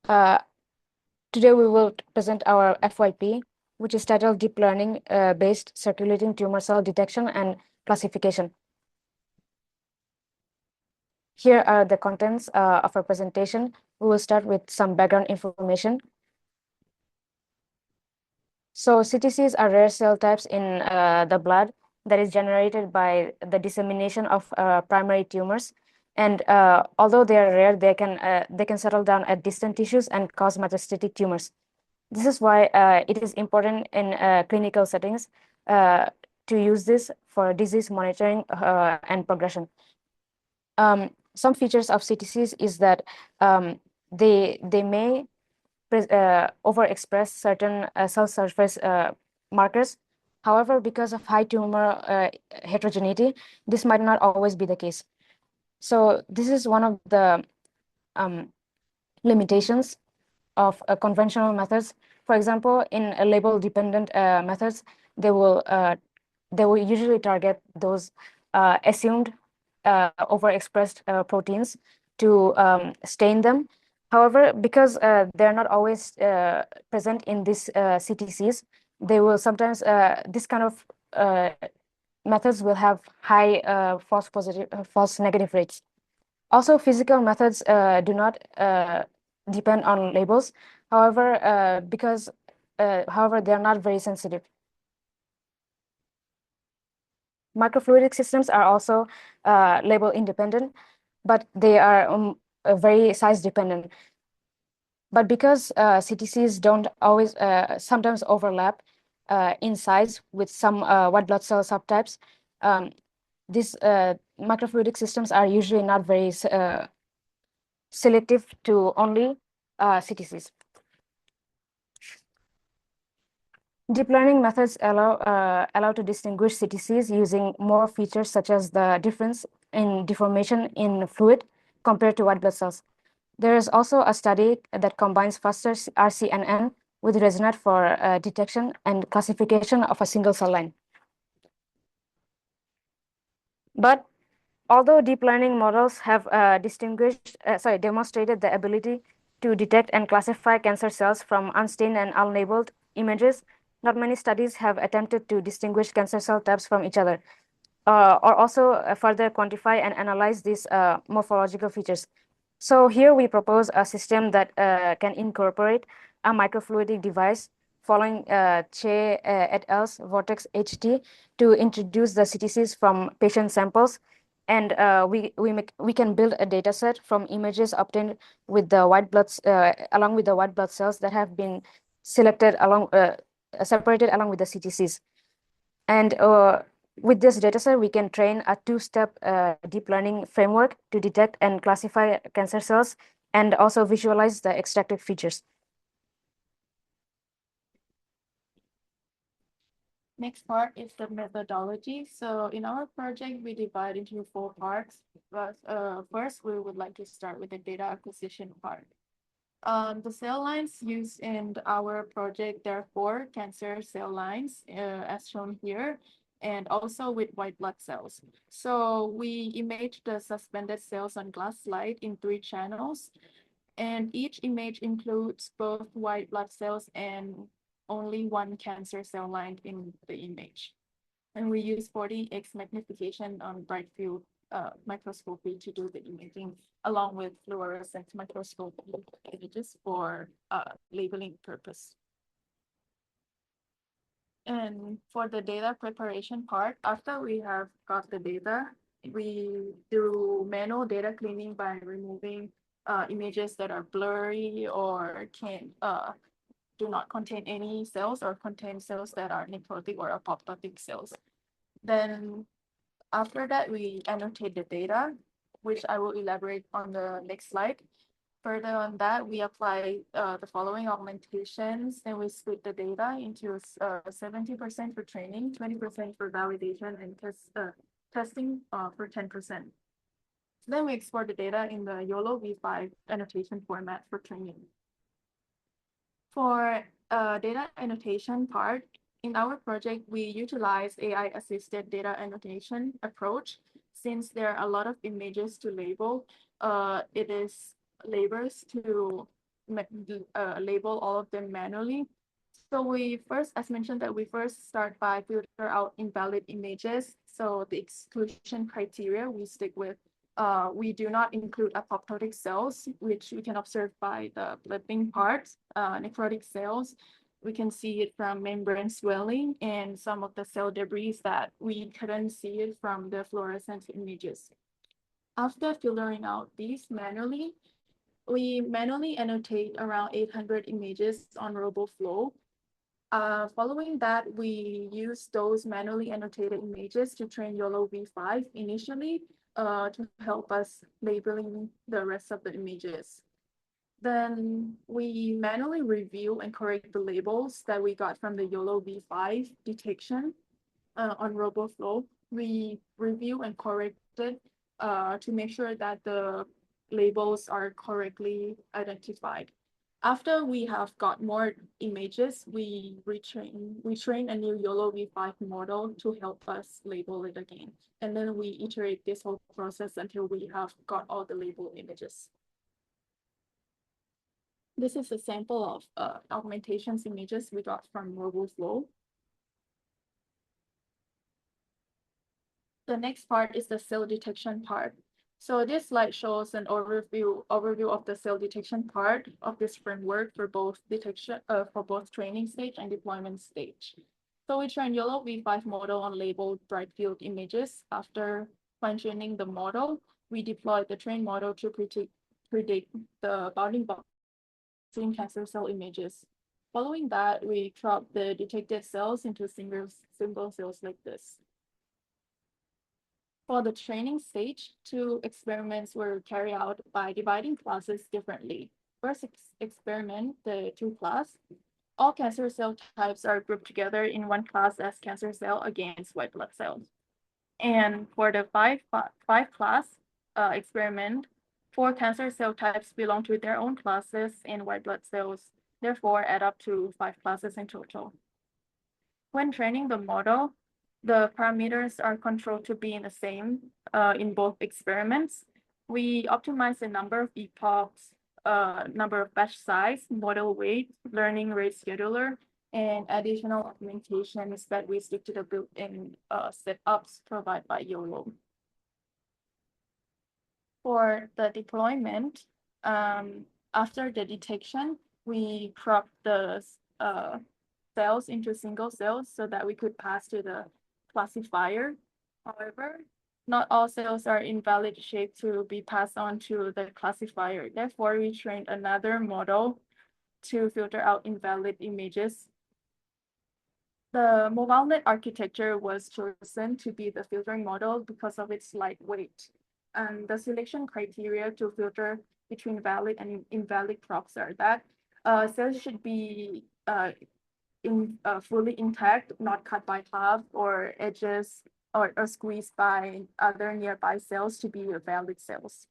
Uh, Today we will present our FYP, which is titled Deep Learning Based Circulating Tumor Cell Detection and Classification. Here are the contents of our presentation. We will start with some background information. So CTCs are rare cell types in the blood that is generated by the dissemination of primary tumors. And although they are rare, they can settle down at distant tissues and cause metastatic tumors. This is why it is important in clinical settings to use this for disease monitoring and progression. Some features of CTCs is that they may overexpress certain cell surface markers. However, because of high tumor heterogeneity, this might not always be the case. So this is one of the limitations of conventional methods. For example, in label-dependent methods, they will usually target those assumed overexpressed proteins to stain them. However, because they're not always present in these CTCs, they will sometimes this kind of methods will have high false negative rates. Also, physical methods do not depend on labels. However, however, they're not very sensitive. Microfluidic systems are also label independent, but they are very size dependent. But because CTCs don't always sometimes overlap in size with some white blood cell subtypes, these microfluidic systems are usually not very selective to only CTCs. Deep learning methods allow to distinguish CTCs using more features such as the difference in deformation in fluid compared to white blood cells. There is also a study that combines faster RCNN with ResNet for detection and classification of a single cell line. But although deep learning models have demonstrated the ability to detect and classify cancer cells from unstained and unlabeled images, not many studies have attempted to distinguish cancer cell types from each other, or also further quantify and analyze these morphological features. So here we propose a system that can incorporate a microfluidic device following Che et al.'s Vortex HT to introduce the CTCs from patient samples. And we can build a data set from images obtained with the along with the white blood cells that have been selected separated along with the CTCs. And with this dataset, we can train a two-step deep learning framework to detect and classify cancer cells and also visualize the extracted features. Next part is the methodology. So in our project, we divide into 4 parts. But first, we would like to start with the data acquisition part. The cell lines used in our project, there are 4 cancer cell lines, as shown here, and also with white blood cells. So we image the suspended cells on glass slide in 3 channels, and each image includes both white blood cells and only 1 cancer cell line in the image. And we use 40x magnification on bright field microscopy to do the imaging, along with fluorescent microscopy images for labeling purpose. And for the data preparation part, after we have got the data, we do manual data cleaning by removing images that are blurry or do not contain any cells or contain cells that are necrotic or apoptotic cells. Then after that, we annotate the data, which I will elaborate on the next slide. Further on that, we apply the following augmentations, and we split the data into 70% for training, 20% for validation, and testing for 10%. Then we export the data in the YOLO v5 annotation format for training. For data annotation part, in our project, we utilize AI-assisted data annotation approach. Since there are a lot of images to label, it is labors to label all of them manually. So we first, as mentioned, that we first start by filter out invalid images. So the exclusion criteria we stick with, we do not include apoptotic cells, which we can observe by the blipping parts, necrotic cells. We can see it from membrane swelling and some of the cell debris that we couldn't see it from the fluorescent images. After filtering out these manually, we manually annotate around 800 images on RoboFlow. Following that, we use those manually annotated images to train YOLO v5 initially to help us labeling the rest of the images. Then we manually review and correct the labels that we got from the YOLO v5 detection on RoboFlow. We review and correct it to make sure that the labels are correctly identified. After we have got more images, we train a new YOLO v5 model to help us label it again. And then we iterate this whole process until we have got all the label images. This is a sample of augmentations images we got from RoboFlow. The next part is the cell detection part. So this slide shows an overview of the cell detection part of this framework for both detection for both training stage and deployment stage. So we train YOLO v5 model on labeled bright field images. After fine-tuning the model, we deploy the trained model to predict the bounding box in cancer cell images. Following that, we crop the detected cells into single cells like this. For the training stage, two experiments were carried out by dividing classes differently. First experiment, the 2 class, all cancer cell types are grouped together in one class as cancer cell against white blood cells. And for the five class experiment, 4 cancer cell types belong to their own classes and white blood cells, therefore add up to 5 classes in total. When training the model, the parameters are controlled to be in the same in both experiments. We optimize the number of epochs, number of batch size, model weight, learning rate scheduler, and additional augmentations that we stick to the built-in setups provided by YOLO. For the deployment, after the detection, we crop the cells into single cells so that we could pass to the classifier. However, not all cells are in valid shape to be passed on to the classifier. Therefore, we trained another model to filter out invalid images. The MobileNet architecture was chosen to be the filtering model because of its lightweight. And the selection criteria to filter between valid and invalid props are that cells should be fully intact, not cut by half or edges or squeezed by other nearby cells to be valid cells.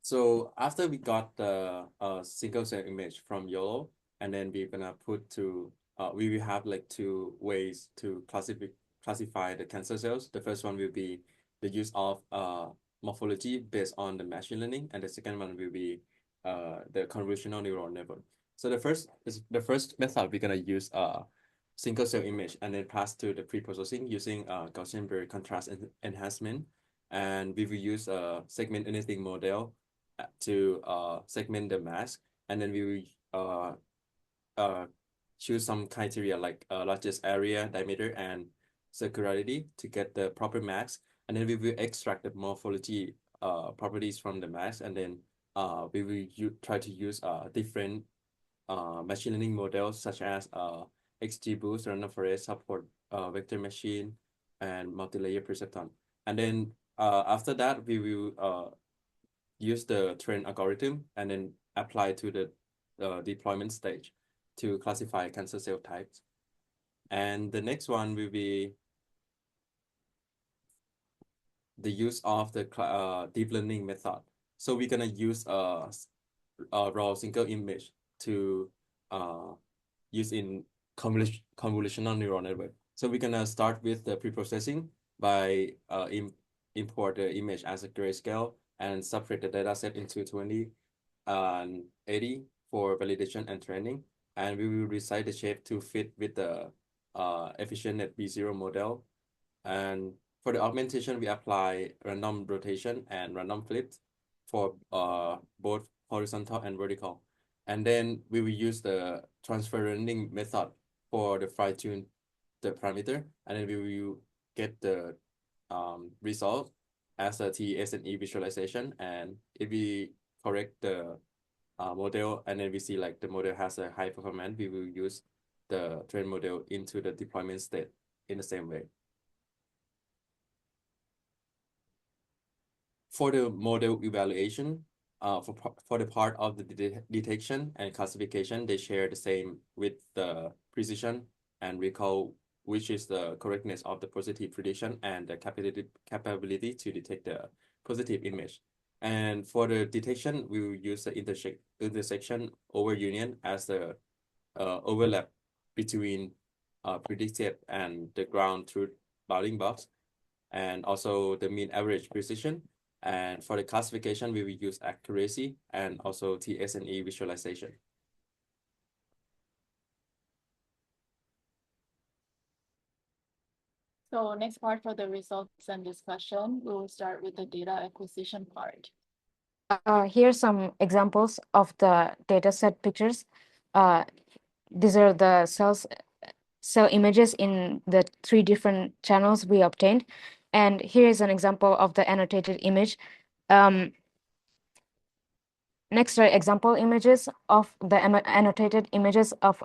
So after we got the single cell image from YOLO, and then we're gonna put to we will have like 2 ways to classify the cancer cells. The first one will be the use of morphology based on the machine learning, and the second one will be the convolutional neural network. So the first method we're gonna use single cell image and then pass to the pre-processing using Gaussian Barrier contrast enhancement, and we will use a segment anything model to segment the mask, and then we will choose some criteria like largest area, diameter, and circularity to get the proper mask, and then we will extract the morphology properties from the mask, and then we will try to use different machine learning models such as XGBoost, random forest, support vector machine, and multi-layer perceptron. And then after that, we will use the train algorithm and then apply to the deployment stage to classify cancer cell types. And the next one will be the use of the deep learning method. So we're gonna use a raw single image to use in convolutional neural network. So we're gonna start with the pre-processing by import the image as a grayscale and separate the data set into 20 and 80 for validation and training. And we will resize the shape to fit with the efficient net B0 model. And for the augmentation, we apply random rotation and random flips for both horizontal and vertical. And then we will use the transfer learning method for the fine tune the parameter, and then we will get the result as a TSNE visualization, and if we correct the model, and then we see like the model has a high performance, we will use the train model into the deployment state in the same way. For the model evaluation, for the part of the detection and classification, they share the same with the precision and recall, which is the correctness of the positive prediction and the capability to detect the positive image. And for the detection, we will use the intersection over union as the overlap between predicted and the ground truth bounding box, and also the mean average precision. And for the classification, we will use accuracy and also TSNE visualization. So next part for the results and discussion, we will start with the data acquisition part. Here are some examples of the dataset pictures. These are the cell images in the 3 different channels we obtained. And here is an example of the annotated image. Next are example images of the annotated images of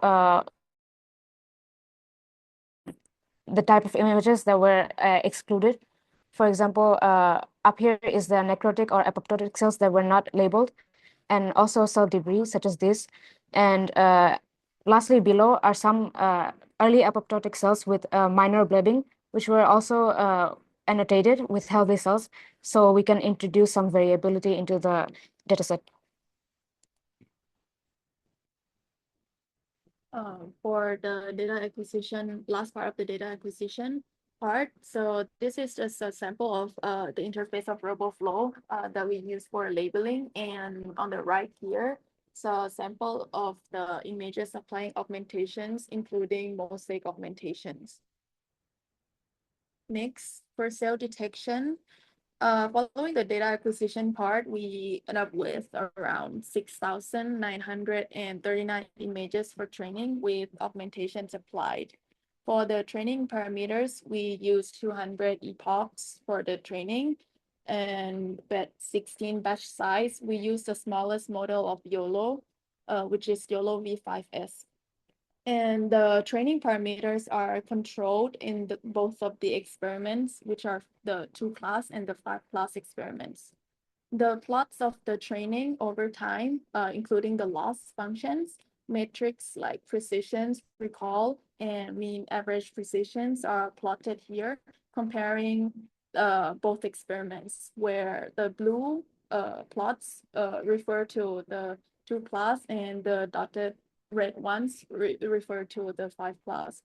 the type of images that were excluded. For example, up here is the necrotic or apoptotic cells that were not labeled, and also cell debris such as this. And lastly, below are some early apoptotic cells with minor blebbing, which were also annotated with healthy cells, so we can introduce some variability into the dataset. For the data acquisition, last part of the data acquisition part. So this is just a sample of the interface of RoboFlow that we use for labeling. And on the right here, so a sample of the images applying augmentations, including mosaic augmentations. Next, for cell detection, following the data acquisition part, we end up with around 6,939 images for training with augmentations applied. For the training parameters, we use 200 epochs for the training, and at 16 batch size, we use the smallest model of YOLO, which is YOLO V5S. And the training parameters are controlled in both of the experiments, which are the 2-class and the 5-class experiments. The plots of the training over time, including the loss functions, metrics like precisions, recall, and mean average precisions are plotted here, comparing both experiments, where the blue plots refer to the 2-class and the dotted red ones refer to the 5-class.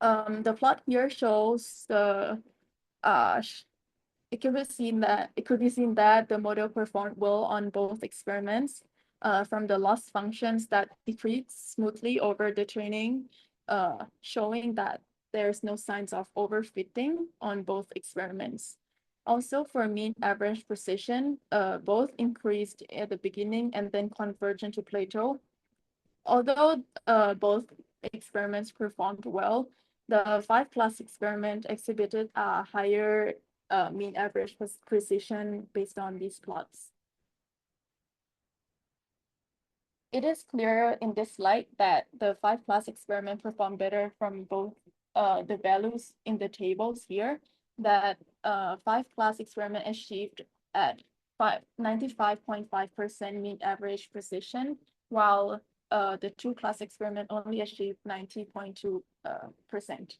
The plot here shows the it could be seen that the model performed well on both experiments from the loss functions that decreased smoothly over the training, showing that there's no signs of overfitting on both experiments. Also, for mean average precision, both increased at the beginning and then converged into plateau. Although both experiments performed well, the 5-class experiment exhibited a higher mean average precision based on these plots. It is clear in this slide that the 5-class experiment performed better from both the values in the tables here, that 5-class experiment achieved at 95.5% mean average precision, while the 2-class experiment only achieved 90.2%.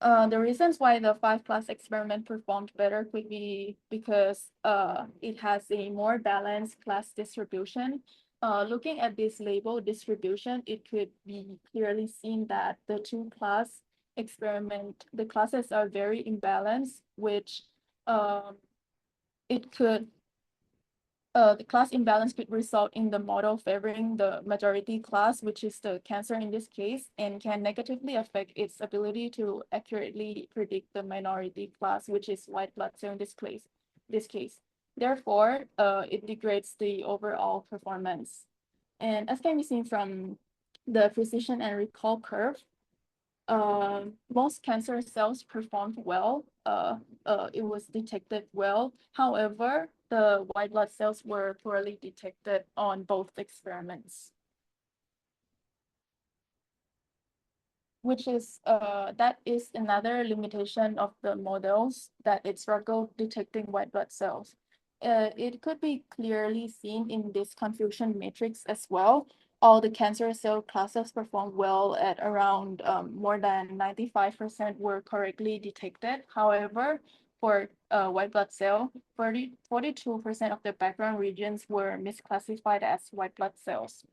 The reasons why the 5-class experiment performed better could be because it has a more balanced class distribution. Looking at this label distribution, it could be clearly seen that the 2-class experiment, the classes are very imbalanced, which it could the class imbalance could result in the model favoring the majority class, which is the cancer in this case, and can negatively affect its ability to accurately predict the minority class, which is white blood cell in this case. Therefore, it degrades the overall performance. And as can be seen from the precision and recall curve, most cancer cells performed well. It was detected well. However, the white blood cells were poorly detected on both experiments, which is that is another limitation of the models, that it struggled detecting white blood cells. It could be clearly seen in this confusion matrix as well. All the cancer cell classes performed well at around more than 95% were correctly detected. However, for white blood cell, 42% of the background regions were misclassified as white blood cells.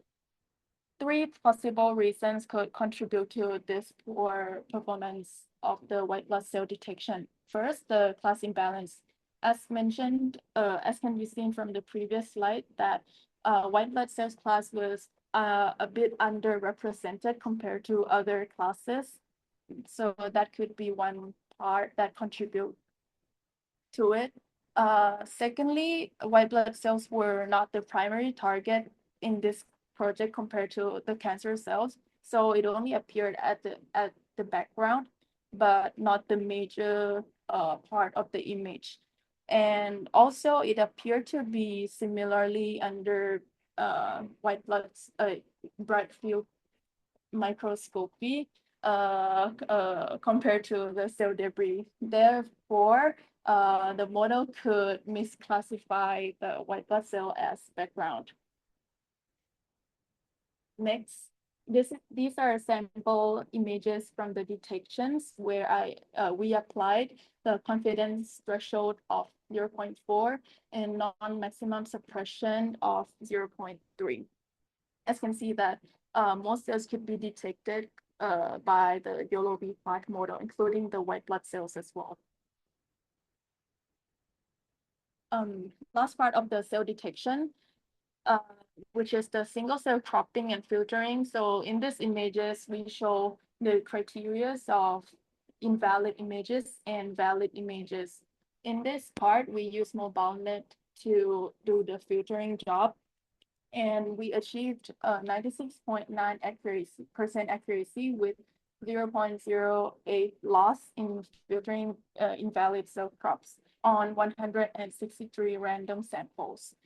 Three possible reasons could contribute to this poor performance of the white blood cell detection. First, the class imbalance. As mentioned, as can be seen from the previous slide, that white blood cells class was a bit underrepresented compared to other classes. So that could be one part that contribute to it. Secondly, white blood cells were not the primary target in this project compared to the cancer cells. So it only appeared at the background, but not the major part of the image. And also it appeared to be similarly under white blood bright field microscopy compared to the cell debris. Therefore, the model could misclassify the white blood cell as background. Next, these are sample images from the detections where we applied the confidence threshold of 0.4 and non-maximum suppression of 0.3. As you can see that most cells could be detected by the YOLO V5 model, including the white blood cells as well. Last part of the cell detection, which is the single cell cropping and filtering. So in these images, we show the criteria of invalid images and valid images. In this part, we use MobileNet to do the filtering job, and we achieved 96.9% accuracy with 0.08 loss in filtering invalid cell crops on 163 random samples.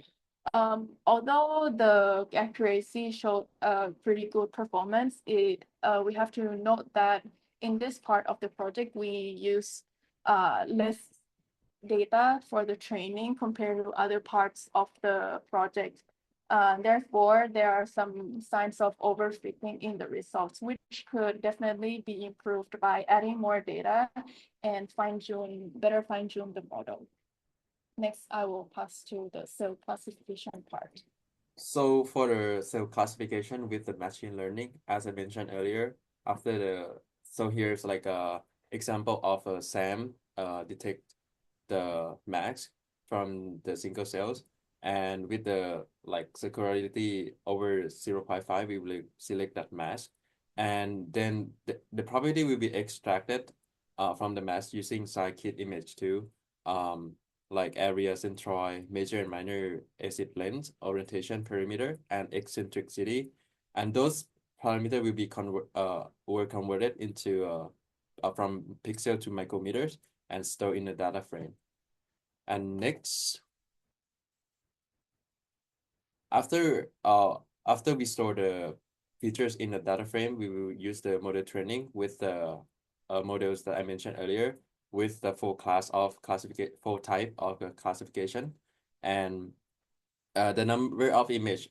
Although the accuracy showed a pretty good performance, we have to note that in this part of the project, we use less data for the training compared to other parts of the project. Therefore, there are some signs of overfitting in the results, which could definitely be improved by adding more data and better fine-tune the model. Next, I will pass to the cell classification part. So for the cell classification with the machine learning, as I mentioned earlier, so here's like a example of a SAM detect the max from the single cells, and with the like circularity over 0.5, we will select that mask, and then the probability will be extracted from the mask using scikit image too, like area, centroid, major and minor acid length, orientation, perimeter, and eccentricity, and those parameters will be converted into from pixel to micrometers and stored in a data frame. And next, after we store the features in the data frame, we will use the model training with the models that I mentioned earlier, with the full type of classification, and the number of image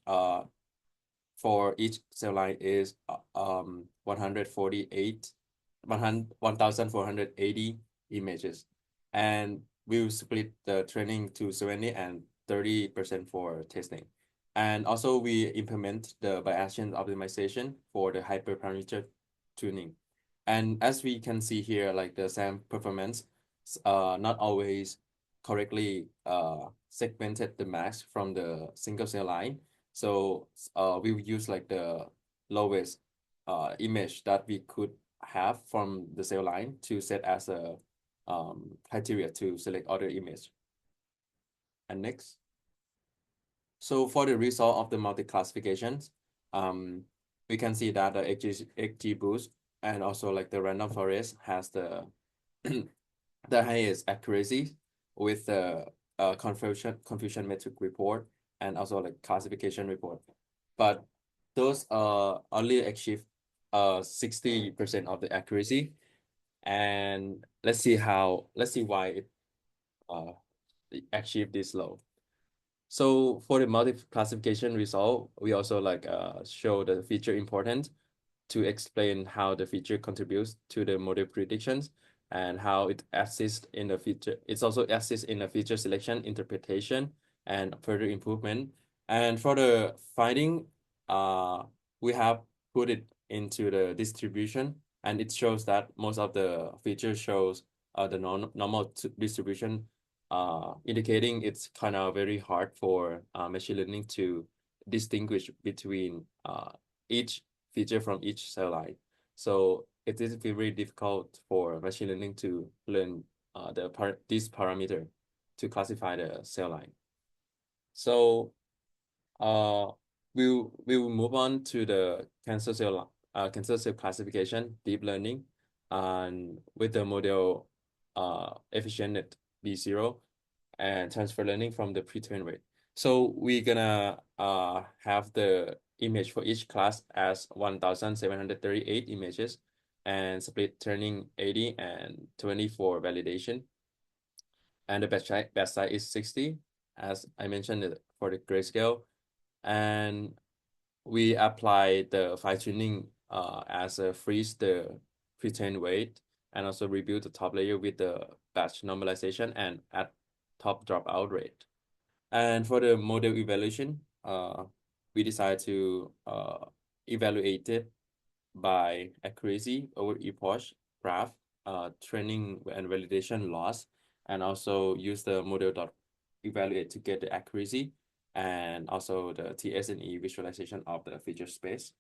for each cell line is 1,480 images, and we will split the training to 70 and 30% for testing. And also we implement the Bayesian optimization for the hyperparameter tuning. And as we can see here, like the SAM performance not always correctly segmented the mask from the single cell line. So we will use like the lowest image that we could have from the cell line to set as a criteria to select other image. And next. So for the result of the multi-classifications, we can see that the XGBoost and also like the random forest has the the highest accuracy with the confusion metric report and also like classification report. But those only achieve 60% of the accuracy. And let's see why it uh achieved this low. So for the multi-classification result, we also like show the feature importance to explain how the feature contributes to the model predictions and how it assists in the feature. It's also assists in the feature selection, interpretation, and further improvement. And for the finding, we have put it into the distribution, and it shows that most of the features shows the normal distribution, indicating it's kind of very hard for machine learning to distinguish between each feature from each cell line. So it is very difficult for machine learning to learn this parameter to classify the cell line. So uh, we'll move on to the cancer cell classification, deep learning, and with the model efficient B0 and transfer learning from the pre-trained rate. So we're gonna have the image for each class as 1,738 images and split turning 80 and 20 for validation. And the batch size is 60, as I mentioned for the grayscale. And we apply the fine-tuning as a freeze the pre-trained weight and also rebuild the top layer with the batch normalization and add top dropout rate. And for the model evaluation, we decide to evaluate it by accuracy over epoch, graph, training and validation loss, and also use the model dot evaluate to get the accuracy and also the TSNE visualization of the feature space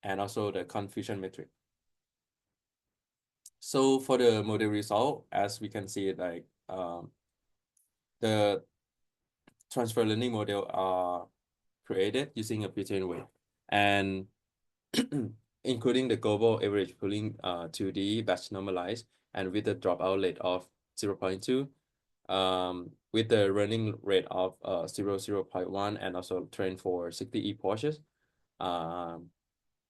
and also the confusion metric. So for the model result, as we can see, like the transfer learning model are created using a pre-trained weight and including the global average pooling 2D batch normalized and with the dropout rate of 0.2 with the running rate of 0.1 and also trained for 60 epochs.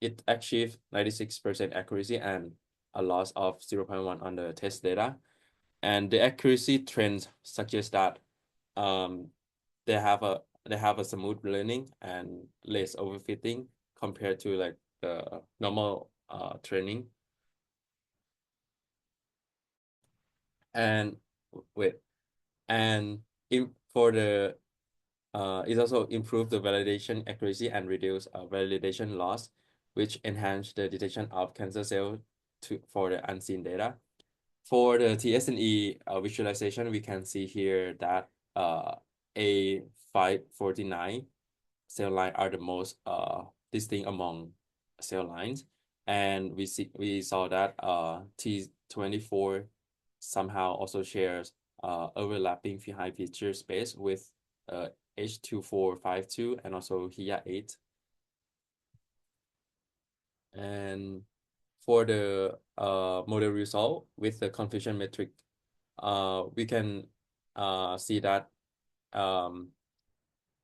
It achieved 96% accuracy and a loss of 0.1 on the test data. And the accuracy trends suggest that um, they have a smooth learning and less overfitting compared to like the normal training. And wait, and for the it also improved the validation accuracy and reduce validation loss, which enhance the detection of cancer cell for the unseen data. For the TSNE visualization, we can see here that A549 cell line are the most distinct among cell lines, and we saw that T24 somehow also shares overlapping high feature space with H2452 and also HIA8. And for the model result with the confusion metric, we can see that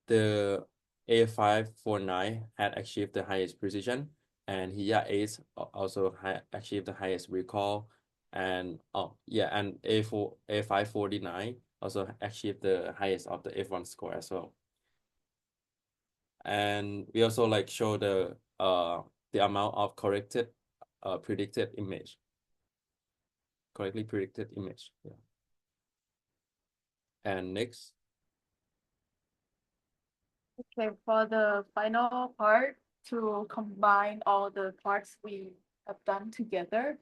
the A549 had achieved the highest precision, and HIA8 also achieved the highest recall, and and A549 also achieved the highest of the F1 score as well. And we also like show the amount of correctly predicted image. Yeah. And next. Okay, for the final part, to combine all the parts we have done together,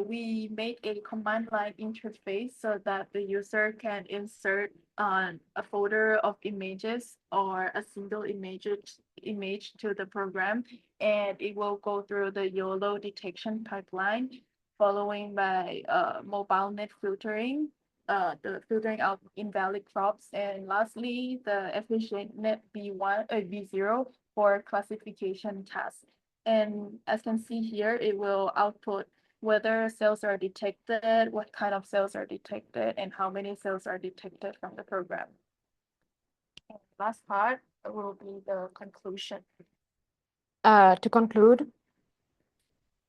we made a command line interface so that the user can insert a folder of images or a single image to the program, and it will go through the YOLO detection pipeline, following by mobile net filtering, the filtering out invalid crops, and lastly, the efficient net B0 for classification tasks. And as can see here, it will output whether cells are detected, what kind of cells are detected, and how many cells are detected from the program. And last part will be the conclusion. To conclude,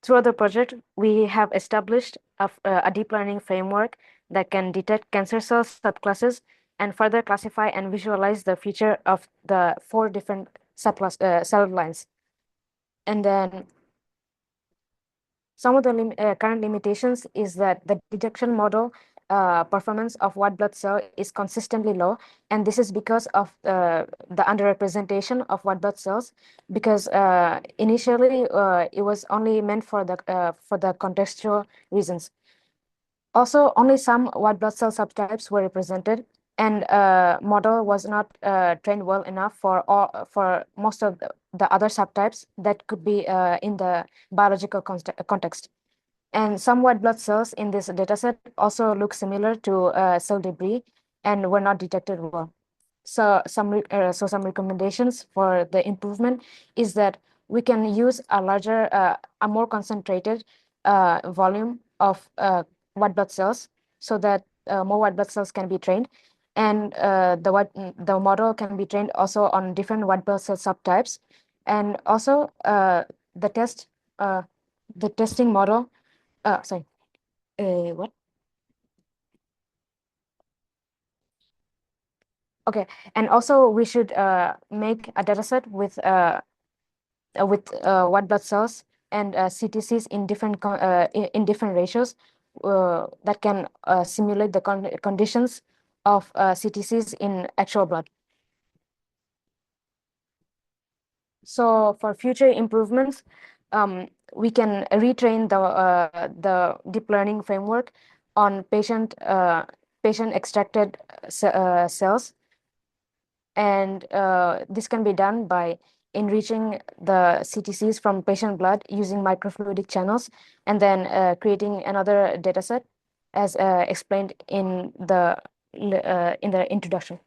throughout the project, we have established a deep learning framework that can detect cancer cell subclasses and further classify and visualize the feature of the 4 different cell lines. And then some of the current limitations is that the detection model performance of white blood cell is consistently low, and this is because of the underrepresentation of white blood cells. Because initially it was only meant for the contextual reasons. Also, only some white blood cell subtypes were represented, and model was not trained well enough for most of the other subtypes that could be in the biological context. And some white blood cells in this dataset also look similar to cell debris and were not detected well. So some recommendations for the improvement is that we can use a larger, a more concentrated volume of white blood cells so that more white blood cells can be trained, and the model can be trained also on different white blood cell subtypes, and also the testing model. Sorry. What? Okay, and also we should make a dataset with white blood cells and CTCs in in different ratios that can simulate the conditions of CTCs in actual blood. So for future improvements, we can retrain the deep learning framework on patient extracted cells, and this can be done by enriching the CTCs from patient blood using microfluidic channels, and then creating another dataset as explained in the introduction.